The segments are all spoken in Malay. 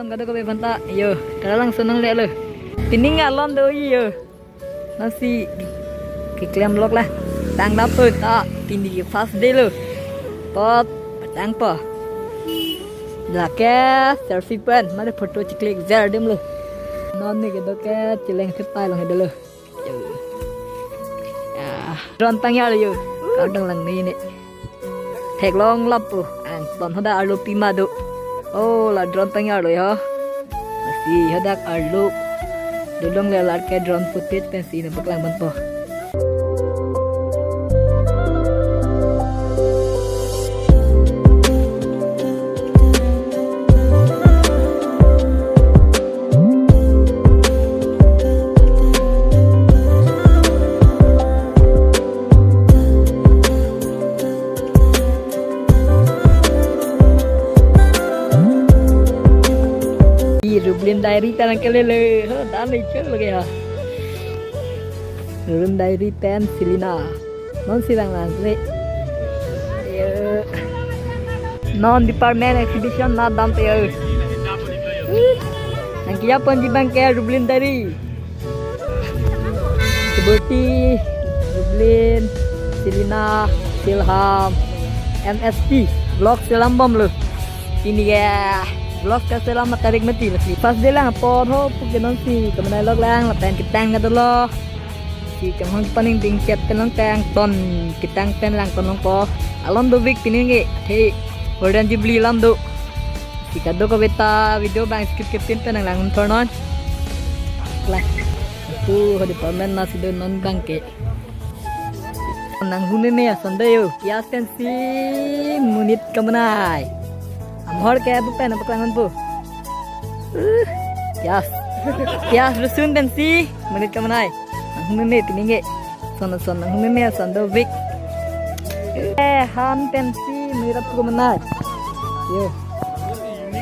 gado ko benta. Yo, karalang senang le lo. Tining alon do yo. Nasi kiklem lok lah. Tang dapur ta tindi fast day lo. Pot tang pa. Lake selfie pen, mana foto ciklik jar dem lo. Non ni gado ke cileng kepai lang hede lo. Ya, drone tang ya lo yo. Kadang lang ni ni. Thek long lapu ang ton hada alu pima do. Oh la drone tang ya lo ya. Masih hadak alu. Dulong le lar ke drone footage pensi na baklang ban po. Rublin diary tan kelele dan lecur lagi ya. Rublin diary pen silina non silang langsre non department exhibition na dam te yang kia pun jibang ke Rublin diary seperti Rublin silina silham MSP blog selambam lo ini ya. Vlog ka selamat tarik mati lagi. Pas dia lang po ho pugnon si kemenai log lang lapen kitang ka dolo. Si kamang paning ding chat tenang tang ton kitang ten lang konong po. Alon do week piningi the golden jubilee lam do. Si kado ko beta video bang skip tin tenang lang turn on. Lah. Tu ho department na si do non bangke. Nang hune ne sandayo. Ya si munit kemenai. Amhor ke bukan apa kelangan bu? Yas rusun dan si menit kemanai. Menit ini nge, son menit sando week. Han pensi mirap kemanai. Yo,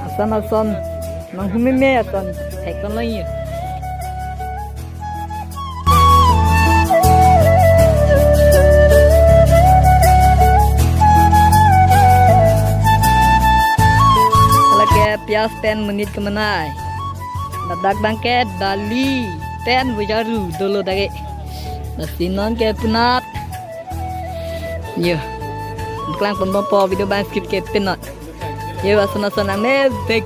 asan menit asan hekon lagi. Pias 10 menit kemenai. Dadak bangket dali 10 wajaru dolo dage. Nasinon ke punat. Yo. Klang pembopo video bang skip ke pinat. Yo asana ne big.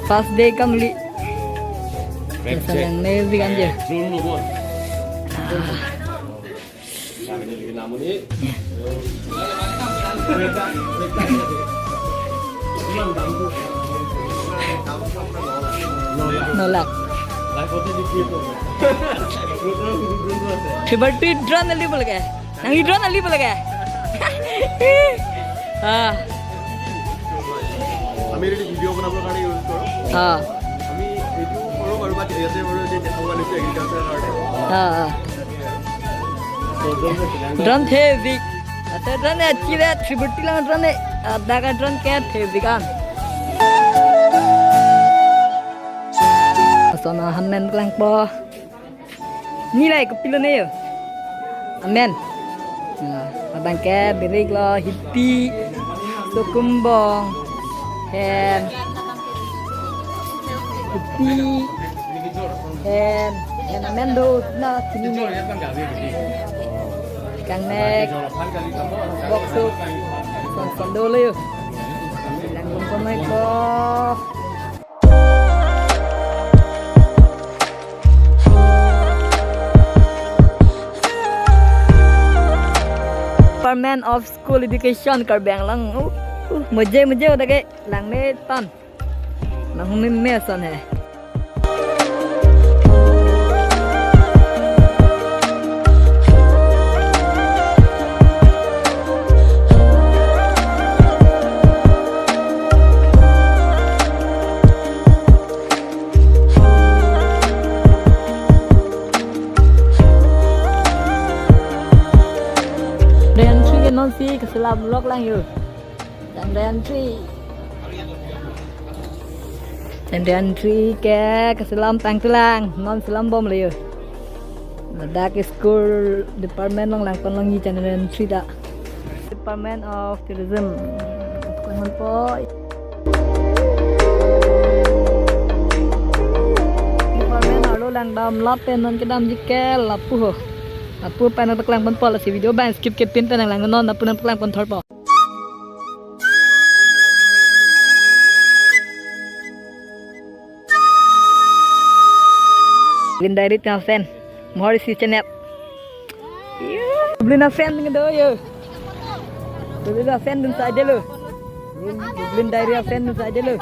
First day kamli. Asana ne bigan je. Nolak. Seperti drone ali boleh ke? Nang drone ali boleh ke? Ah. Kami ini video kenapa kali use koro? Ah. Kami itu koro baru baca ya saya baru jadi awal itu agriculture art. Ah. Drone heavy. Atau drone अच्छी है seperti lah drone ada kan drone kayak heavy kan. Asana hanen kelang po. Nilai kepilo ne yo. Amen. Abang ke berik lo hippie sukumbong hen hippie hen amen do na sini ne. Kang nek box tu son dulu yo. Lang komponai ko. Department of School Education karbang lang muje udah ke lang ne tan lang min me son hai non si keselam vlog lang yuk dan entry ke keselam tang tulang non selam bom le yuk ada ke school department lang kon lang ni dan entry da Department of Tourism. Kuan po lang dam lapen non ke dam jikel lapu pan nak lang pon pol si video ban skip ke pin pan lang non lapu nak lang pon thor po Blin diary ta sen mohor si chenet Blin na fan dengan do yo Blin na fan dun saja lo Blin diary fan dun saja lo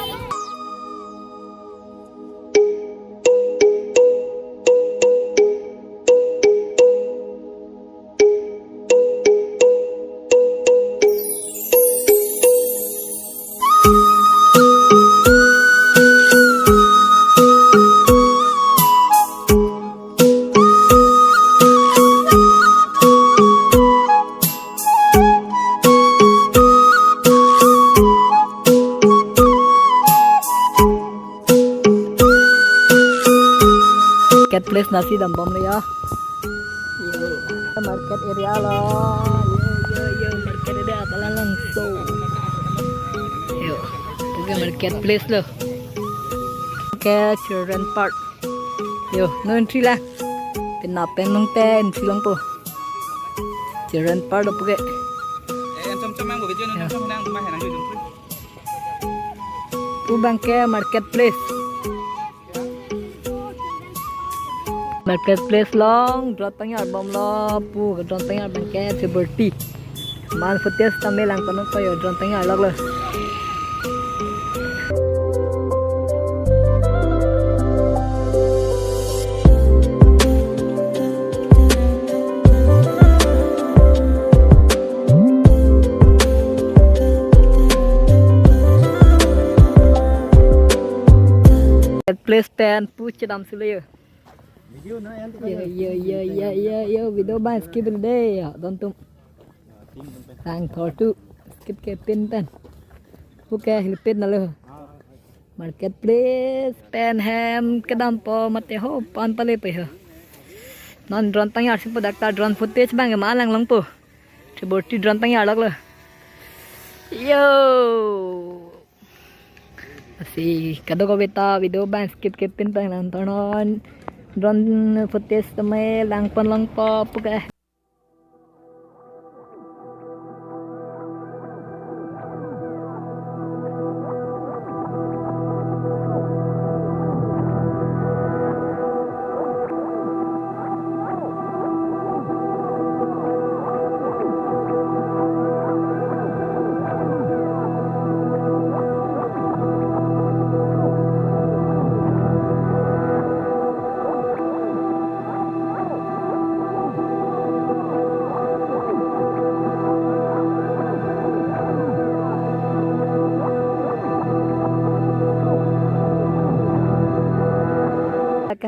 Market place nasi dambam lo ya. Yo, market area lo. Yo, market area atalan langsung. Yo, itu market place lo. Ke children park. Yo, no entry lah. Penapen nong te entry lang po. Children park lo puke. Bangke market place. Marketplace long, drop tanya bom lo, pu drop tanya bangke seperti man footage tambe lang kono koyo drop tanya alag lo. Marketplace pen pu chedam sile. Yo, video ban skip deh, tonton. Sang thor tu skip ke pin pen. Buka hilpin nalo. Marketplace pen ham kedam po mate ho pan pale pe ho. Non drone tang yar si product drone footage bang malang lang po. Seperti drone tang yar lo. Yo. Si kado ko beta video ban skip ke pin pen nonton. Drone footage tamay lang po puka.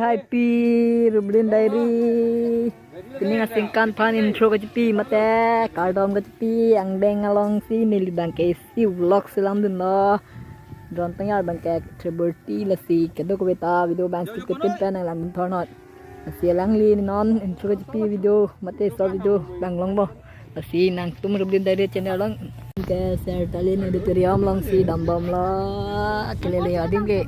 Hai pi Blin diary kini ngasingkan pan intro ke cepi mate kardom ke cepi ang deng along si nili bangke si vlog selam dun lo drone tengah bangke seperti lasi kedo ko beta video bang skip ke pin pen lang thornot si lang li non intro ke cepi video mate short video bang long bo si nang tum Blin diary channel long ke share talin editorium long si dambam lo kelele ading ke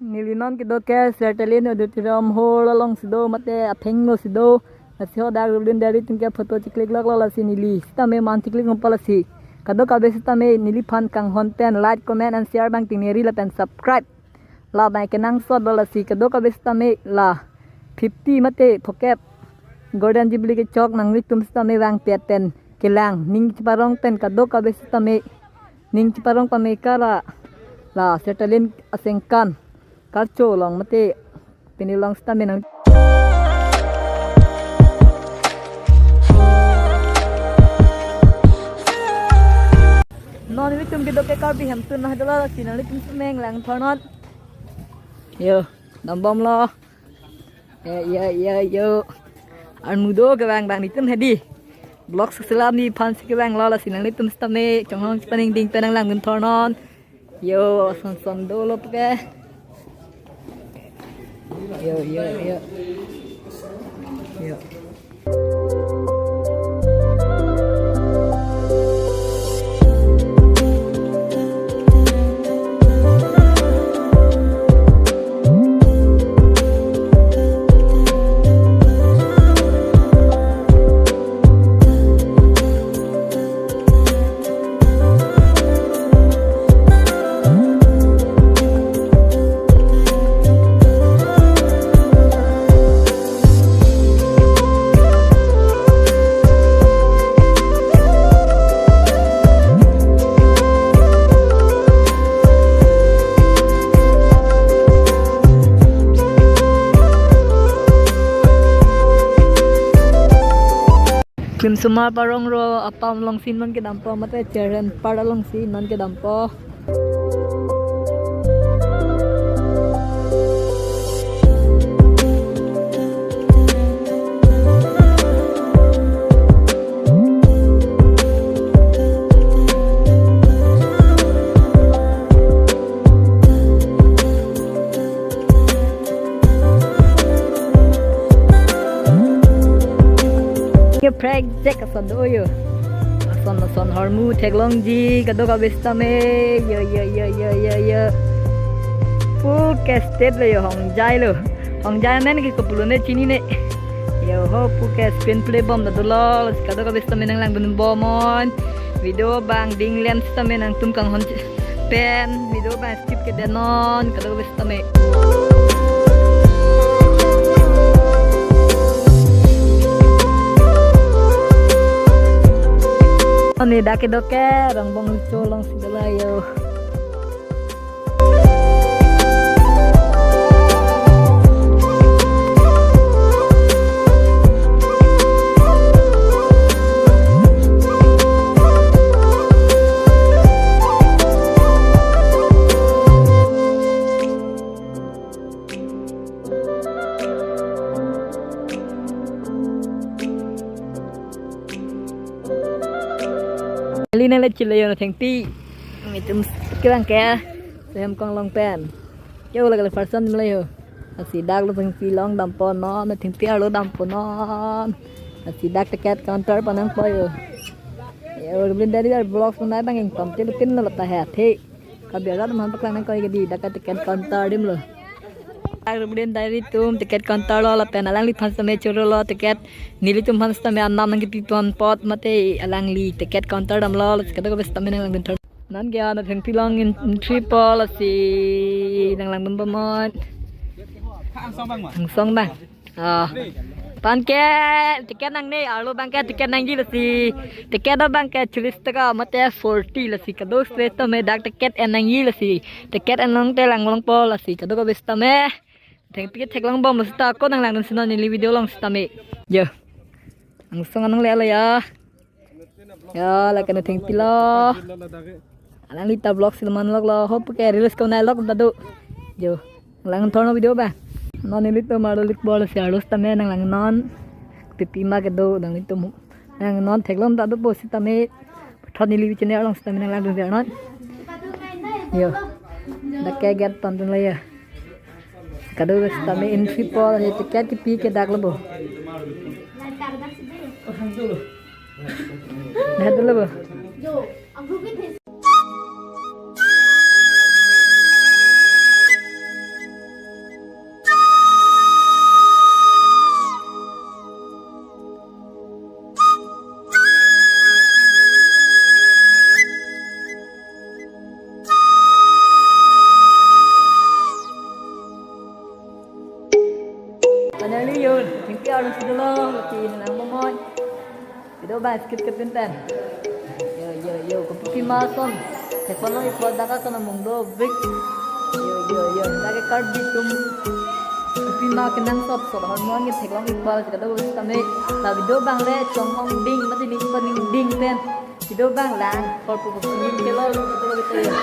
Nilinon kido ke sertalin editorium hol along sido mate atheng no sido asio dag Blin diary tingke photo chiklik lak la si nili sta me man chiklik ngopala si kado ka be sta me nili fan kang hon pen like comment and share bang tineri la pen subscribe la bang kenang so bala si kado ka be sta me la 50 mate phokep golden jubilee ke chok nang ri tum sta me bang pet pen kelang ning parong pen kado ka be sta me ning parong pa me kara la sertalin asengkan Karcho long mate pinilang sta menang non witum kido ke karbi ham tun nah dala sinali tum semeng lang thonot yo dambam lo yo mudo ke bang nitum hedi blog selam ni pan ke bang la sinali tum sta me chonghong paning ding penang lang dun thonot yo son do lo ke Yo. Klim sumar parong ro apam long sin man ke dampo mate cheren pada long sin man ke dampo. Project asan do yo asan harmu teglong ji kado ka bestame yo full casted lo yo hong jai men ki kopulu ne chini ne yo ho full cast screen play bom da dolo kado ka bestame nang lang bunun bomon video bang ding lens tame nang tum kang hon pen video bang skip ke denon kado ka bestame Ni dake doke rong bong lucu long segala yo. Lina le chile yo theng pi mi tum kirang ke sem kong long pen yo la le farsan le yo asi dak lo theng pi long dam po no me theng pi alo dam po no asi dak tiket counter panang po yo yo bin dari vlogs na bang ing pam te pin la ta ha the ka be ra man paklang nang koi ke di dak tiket counter dim lo kemudian dari tum tiket counter lo la pen alang li phans me choro lo tiket nili tum phans me annam nang ki pon pot mate alang li tiket counter dam lo kada ko bes tamen nang bin thar nan gya na theng pilong in triple si nang lang bum bomon song bang pan ke tiket nang ne alo bang ke tiket nang gi la si tiket da bang ke 40 taka mate 40 la si kado straight to me dak tiket en nang gi la si tiket en long te lang long po la si kado ko bes tame theng pi thek lang bom sta ko nang lang nun sinon ni video long sta me yo ang song anang le ya la kana theng pi lo alang lita vlog silman log lo hop ke release ko na log dadu yo lang thono video ba non ni lito maro lik bol se alos ta me nang lang non pipi ma ke do nang lito mu nang non thek lom dadu bo sta me thoni li chene long sta me nang lang dun non yo da ke get ton dun le ya kado sta me entry po he ticket ki pi ke dak labo dah dulu bo jo aku ke Panali yun, hindi ako sa dulo, matiin lang mo. Ito ba, skip ka pinten. Yo, kung pipimason. Kaya lang ipada ka sa mundo, Vic. Yo, lagi card dito mo. Pipimakin ng sop, hormon yung teklang ipada, kaya daw sa kami. Sa video bang le, chong hong ding, matinig pa ning ding pen. Video bang lang, for pupusin kilo, ito yun.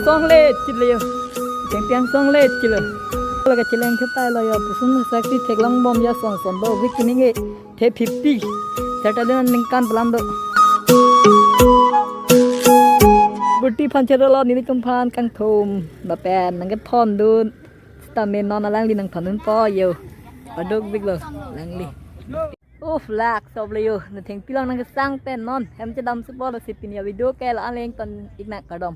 Song le chile yo tiang song le chile la ka chileng khata la yo pusun sakti theklang bom ya son do beginning e the 50 saturday ning kan plan do buti panchero lo ni tum phan kang thum ba pen nang ke thon dun stamen non alang li nang thanun po yo adok big lo lang li flag sob le yo na theng pilang nang sang pen non hem cha dam support si pin ya video ke la aleng ton ikna kadom